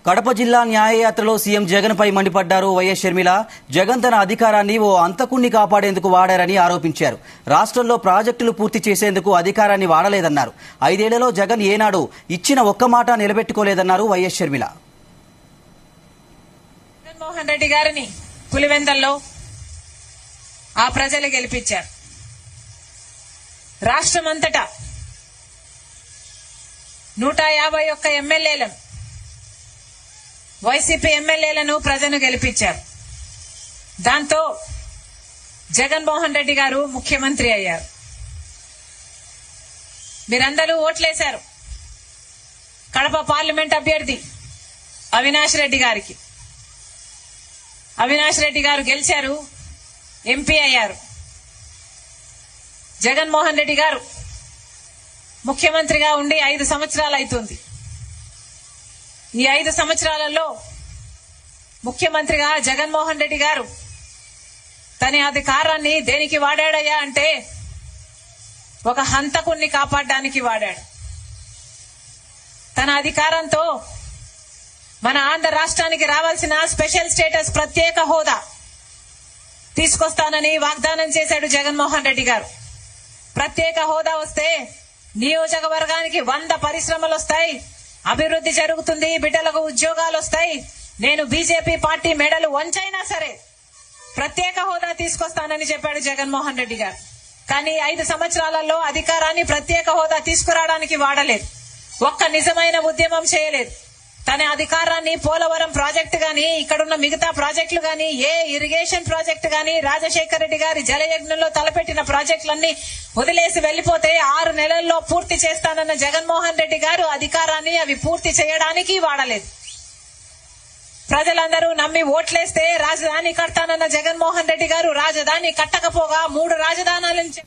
కడప జిల్లా న్యాయయాత్రలో సీఎం జగన్ పై మండిపడ్డారు వైఎస్ షర్మిల. జగన్ తన అధికారాన్ని ఓ అంతకుణ్ణి కాపాడేందుకు వాడారని ఆరోపించారు. రాష్ట్రంలో ప్రాజెక్టులు పూర్తి చేసేందుకు అధికారాన్ని వాడలేదన్నారు. 5 ఏళ్లలో జగన్ ఏనాడు ఇచ్చిన ఒక్క మాట నిలబెట్టుకోలేదన్నారు వైఎస్ షర్మిల. జగన్మోహన్ రెడ్డి గారిని పులివెందల్లో ఆ ప్రజలు గెలిపించారు. రాష్ట్రమంతటా 151 ఎమ్మెల్యేలను, వైసీపీ ఎమ్మెల్యేలను ప్రజలు గెలిపించారు. దాంతో జగన్మోహన్ రెడ్డి గారు ముఖ్యమంత్రి అయ్యారు. మీరందరూ ఓట్లేశారు కడప పార్లమెంట్ అభ్యర్థి అవినాష్ రెడ్డి గారికి. అవినాష్ రెడ్డి గారు గెలిచారు, ఎంపీ అయ్యారు. జగన్మోహన్ రెడ్డి గారు ముఖ్యమంత్రిగా ఉండి 5 సంవత్సరాలు అవుతుంది. ఈ 5 సంవత్సరాలలో ముఖ్యమంత్రిగా జగన్మోహన్ రెడ్డి గారు తన అధికారాన్ని దేనికి వాడాడయ్యా అంటే ఒక హంతకుణ్ణి కాపాడడానికి వాడాడు. తన అధికారంతో మన ఆంధ్ర రాష్ట్రానికి రావాల్సిన స్పెషల్ స్టేటస్, ప్రత్యేక హోదా తీసుకొస్తానని వాగ్దానం చేశాడు జగన్మోహన్ రెడ్డి గారు. ప్రత్యేక హోదా వస్తే నియోజకవర్గానికి 100 పరిశ్రమలు వస్తాయి, అభివృద్ధి జరుగుతుంది, బిడ్డలకు ఉద్యోగాలు వస్తాయి. నేను బీజేపీ పార్టీ మెడలు వంచైనా సరే ప్రత్యేక హోదా తీసుకొస్తానని చెప్పాడు జగన్మోహన్ రెడ్డి గారు. కానీ 5 సంవత్సరాలలో అధికారాన్ని ప్రత్యేక హోదా తీసుకురావడానికి వాడలేదు. ఒక్క నిజమైన ఉద్యమం చేయలేదు. తన అధికారాన్ని పోలవరం ప్రాజెక్టు గాని, ఇక్కడున్న మిగతా ప్రాజెక్టులు గాని, ఏ ఇరిగేషన్ ప్రాజెక్టు గాని, రాజశేఖర రెడ్డి గారి జలయజ్ఞంలో తలపెట్టిన ప్రాజెక్టులన్నీ వదిలేసి వెళ్లిపోతే 6 నెలల్లో పూర్తి చేస్తానన్న జగన్మోహన్ రెడ్డి గారు అధికారాన్ని అవి పూర్తి చేయడానికి వాడలేదు. ప్రజలందరూ నమ్మి ఓట్లేస్తే రాజధాని కడతానన్న జగన్మోహన్ రెడ్డి గారు రాజధాని కట్టకపోగా 3 రాజధానులను